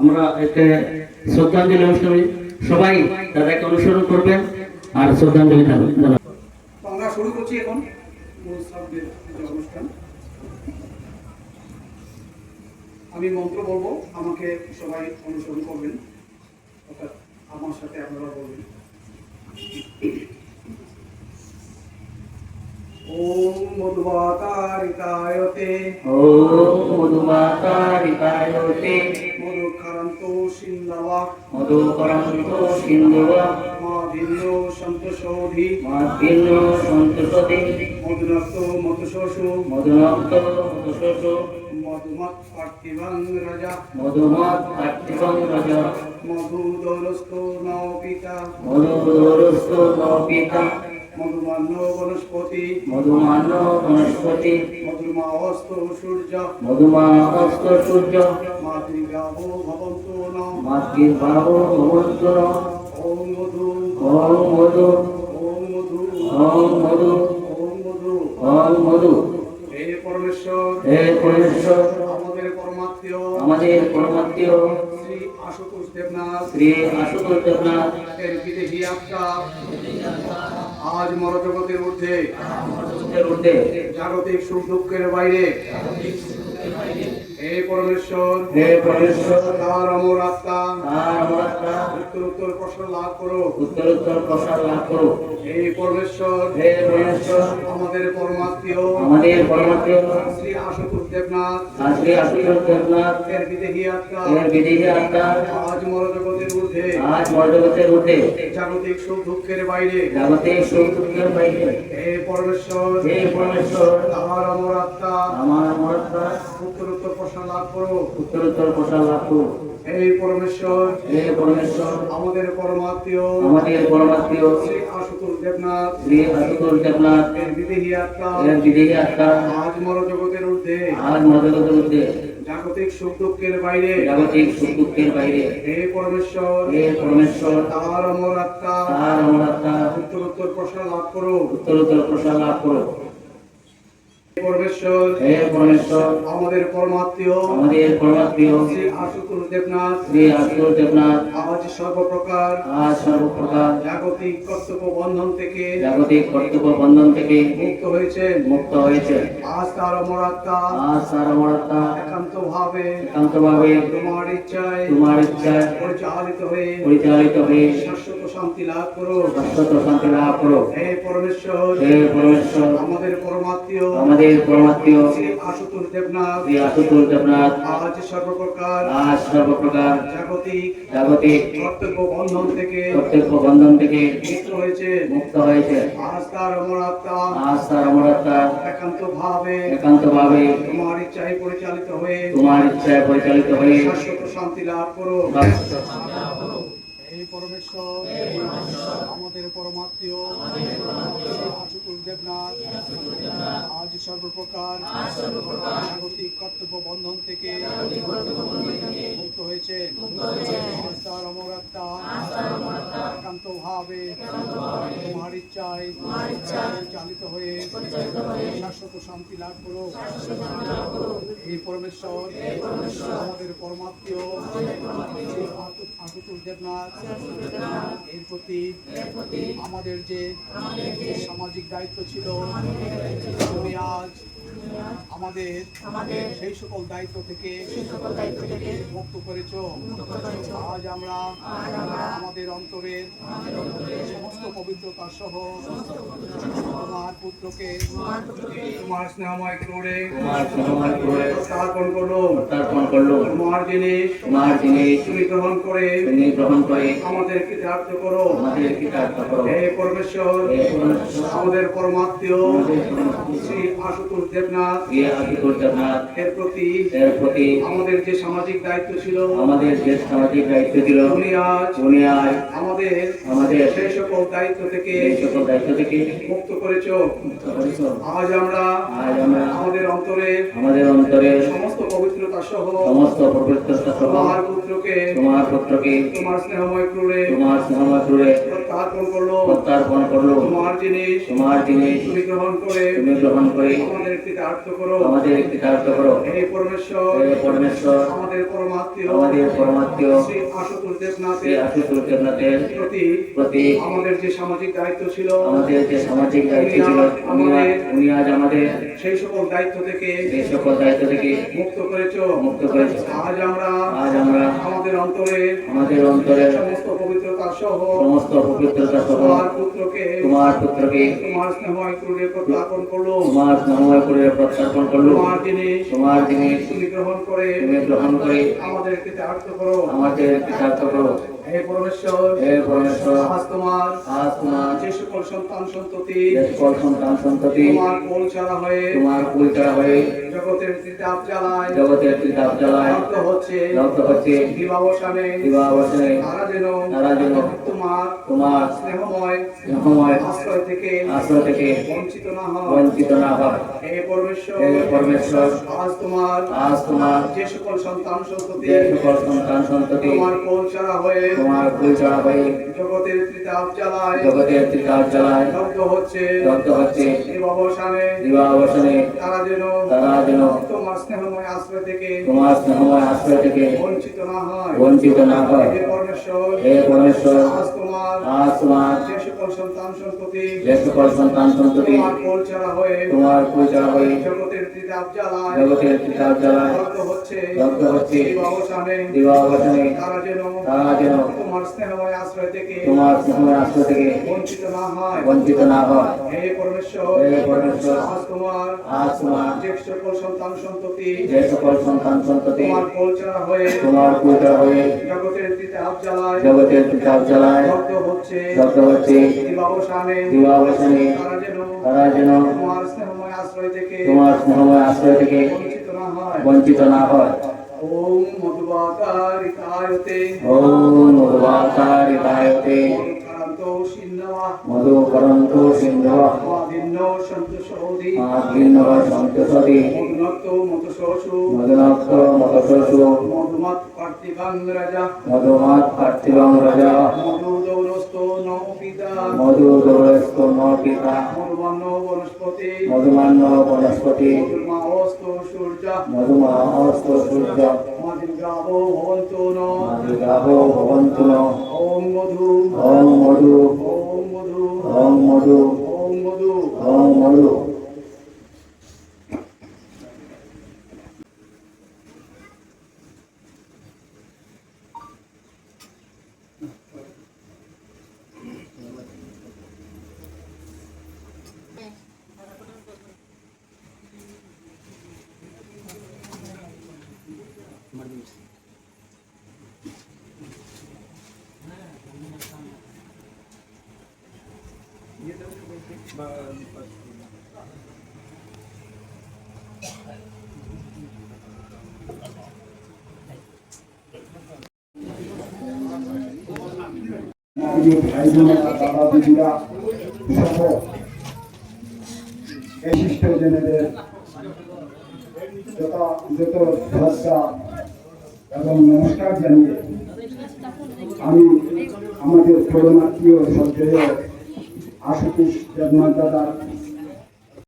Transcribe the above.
আমরা একটা শ্রদ্ধাঞ্জলি অনুষ্ঠানে সবাই দাদাকে অনুসরণ করবেন আর শ্রদ্ধাঞ্জলি জানাবেন। আমরা শুরু করছি এখন অনুষ্ঠান। আমি মন্ত্র বলবো, আমাকে সবাই অনুসরণ করবেন, অর্থাৎ আমার সাথে আপনারা বলবেন। ওম মধুমাতারিকায়তে, ওম মধুমাতারিকায়তে, মধুকরন্ত সিন্ধবা, মধুকরন্ত সিন্ধুবা, মা ভিন্ন সন্তোষোধি, মা ভিন্ন সন্তোষতি, মধুনক্ত মধুশোষু, মধুনক্ত মধুশোষু, মধুমৎ পার্থিবং রাজা, মধুমৎ পার্থিবং রাজা, মধুদরস্থ নৌপিতা, মধুদরস্থ নৌপিতা, মধুমান্য বনস্পতি, মধুমান্য বনস্পতি, মধুমাস্ত সূর্য, মধুমাস্ত সূর্য, মাতৃগাভো ভবন্ত ন, মাতৃভাবো ভবন্তু নঃ। ওম মধু, ওম মধু, ওম মধু, ওম মধু, ওম মধু। ওম মধু। হে পরমেশ্বর, হে পরমেশ্বর, আমাদের পরমাত্মীয় আমাদের পরমাত্মীয় শ্রী আশুতোষ দেবনাথ শ্রী আশুতোষ দেবনাথ এর বিদেহী আত্মা আজ মরজগতের ঊর্ধ্বে, ঊর্ধ্বে, জাগতিক সুখ দুঃখের বাইরে, হে পরমেশ্বর, হে পরমেশ্বর, তার অমর আত্মা তার অবস্থা উত্তর প্রসার লাভ করো। উত্তরোত্তর প্রসার লাভ করো। হে পরমেশ্বর, হে পরমেশ্বর, আমাদের পরমাত্মীয় আমাদের পরমাত্মীয় শ্রী আশুতোষ দেবনাথ শ্রী আশুতোষ দেবনাথ এর বিদেহী আত্মা এর বিদেহী আত্মা আজ মরজগতের ঊর্ধ্বে, আজ মর্যাদার ঊর্ধ্বে, জাগতিক সুখ দুঃখের বাইরে, জাগতিক সুখ দুঃখের বাইরে, হে পরমেশ্বর, হে পরমেশ্বর, আমার অমর আত্মা আমার অমরত্বা উত্তরোত্তর প্রসার লাভ করো। উত্তরোত্তর প্রসার লাভ করো। হে পরমেশ্বর, হে পরমেশ্বর, আমাদের পরমাত্মীয় আমাদের পরমাত্মীয় শ্রী আশুতোষ দেবনাথ শ্রী আশুতোষ দেবনাথ এর বিদেহী আত্মা এর বিদেহী আত্মা আজ মরজগতের ঊর্ধ্বে, আজ মর্যাদার ঊর্ধ্বে, জাগতিক সুখ দুঃখের বাইরে, জাগতিক সুখ দুঃখের বাইরে, হে পরমেশ্বর, হে পরমেশ্বর, তার অমর আত্মা তার অমরত্বা উত্তরোত্তর প্রসার লাভ করো। উত্তরোত্তর প্রসার লাভ করো। হে পরমেশ্বর, হে পরমেশ্বর, আমাদের পরমাত্মীয় আমাদের পরমাত্মীয় শ্রী আশুতোষ দেবনাথ শ্রী আশুতোষ দেবনাথ আজ সর্বপ্রকার আজ সর্বপ্রকার জাগতিক কর্তব্য বন্ধন থেকে জাগতিক কর্তব্য বন্ধন থেকে মুক্ত হয়েছেন। মুক্ত হয়েছে। আজ তার অমর আত্মা আজ তার অমরত্বা একান্ত ভাবে একান্তভাবে তোমার ইচ্ছায় তোমার ইচ্ছায় পরিচালিত হয়ে পরিচালিত হয়ে শাশ্বত শান্তি লাভ করো। শাশ্বত শান্তি লাভ করো। হে পরমেশ্বর, হে পরমেশ্বর, আমাদের পরমাত্মীয় আমাদের পরমাত্মীয় শ্রী আশুতোষ দেবনাথ শ্রী আশুতোষ দেবনাথ আজ সর্বপ্রকার আজ সর্বপ্রকার জাগতিক জাগতিক কর্তব্য বন্ধন থেকে কর্তব্য বন্ধন থেকে মুক্ত হয়েছে। মুক্ত হয়েছে। আজ তার অমর আত্মা আজ তার অমরত্বা একান্ত ভাবে একান্তভাবে তোমার ইচ্ছায় পরিচালিত হয়ে তোমার ইচ্ছায় পরিচালিত হয়ে শাশ্বত শান্তি লাভ করো। হে পরমেশ্বর, আমাদের পরমাত্মীয় শ্রী আশুতোষ দেবনাথ আজ সর্বপ্রকার জাগতিক কর্তব্য বন্ধন থেকে মুক্ত হয়েছে। আজ তার অমর আত্মা একান্ত ভাবে তোমার ইচ্ছায় চালিত হয়ে শাশ্বত শান্তি লাভ করো। হে পরমেশ্বর, আমাদের পরমাত্মীয় শ্রী আশুতোষ দেবনাথ এর প্রতি আমাদের যে সামাজিক দায়িত্ব ছিল, তুমি আজ আমাদের সেই সকল দায়িত্ব থেকে মুক্ত করেছ। আজ আমরা আমাদের অন্তরের সমস্ত পবিত্রতা সহ তোমার পুত্রকে তোমার স্নেহময় ক্রোড়ে প্রত্যার্পণ করলো। তোমার জিনিস তুমি গ্রহণ করে আমাদের কৃতার্থ করো। হে পরমেশ্বর, আমাদের পরমাত্মীয় শ্রী আশুতোষ দেবনাথ এর প্রতি আমাদের যে সামাজিক দায়িত্ব ছিল, তুমি আজ আমাদের সেই সকল দায়িত্ব থেকে মুক্ত করেছ। আজ আমরা আমাদের অন্তরে আমাদের অন্তরে সমস্ত পবিত্রতা সহ সমস্ত পবিত্রতা সহ তোমার পুত্র পুত্রকে তোমার স্নেহময় ক্রুরে প্রত্যার্পণ করলো। তোমার জিনিস তুমি গ্রহণ করে আমাদের কৃতার্থ করো। হে পরমেশ্বর আমাদের পরমাত্মীয় শ্রী আশুতোষ দেবনাথের প্রতি আমাদের যে সামাজিক দায়িত্ব ছিল উনি আজ আমাদের সেই সকল দায়িত্ব থেকে মুক্ত করেছো। আজ আমরা আমাদের অন্তরে সমস্ত পবিত্রতা সহ তোমার পুত্রকে তোমার স্নেহময় ক্রুরে প্রত্যার্পণ করলো। তোমার জিনিস তুমি গ্রহণ করে আমাদের কৃতার্থ করো। হে পরমেশ্বর আজ তোমার যে সকল সন্তান সন্ততি তোমার কোল ছাড়া হয়ে জগতের ত্রিতাপ জ্বালায় রক্ত হচ্ছে দিবাবসানে তারা যেন তোমার স্নেহময় আশ্রয় থেকে বঞ্চিত না হয়। হে পরমেশ্বর আজ তোমার যে সকল সন্তান সন্ততি তোমার কোল ছাড়া হয়ে জগতের ত্রিতাপ জ্বালায় রক্ত হচ্ছে দিবাবসানে তারা যেন তোমার স্নেহময় আশ্রয় থেকে বঞ্চিত না হয়। হে পরমেশ্বর আজ তোমার যে সকল সন্তান সন্ততি তোমার কোল ছাড়া হয়ে জগতের ত্রিতাপ জ্বালায় রক্ত হচ্ছে দিবাবসানে তারা যেন তোমার স্নেহময় আশ্রয় থেকে বঞ্চিত না হয়। হে পরমেশ্বর আজ তোমার যে সকল সন্তান সন্ততি তোমার কোল ছাড়া হয়ে জগতের ত্রিতাপ জ্বালায় রক্ত হচ্ছে দিবাবসানে তারা যেন তোমার স্নেহময় আশ্রয় থেকে বঞ্চিত না হয়। ওম মধুবাকারিতায়তে মধুকরন্ত সিন্ধুঃ মাদিন্ন সন্তোষদি মধুনক্ত মতসোষু মধুমৎ পার্থিবং রাজা মধুদৌরস্তো নো পিতা মধুবন্ন বনস্পতি মধুমাওস্তো সূর্য মাদিগ্রাভো ভবন্তু নো। ওম মধু ভাই বোনেরা দাদা দিদিরা সহ এই শিষ্টজনেদের যত শ্রদ্ধা এবং নমস্কার জানিয়ে আমি আমাদের পরমাত্মীয় সঞ্চয় আশুতোষ দেবনাথ দাদার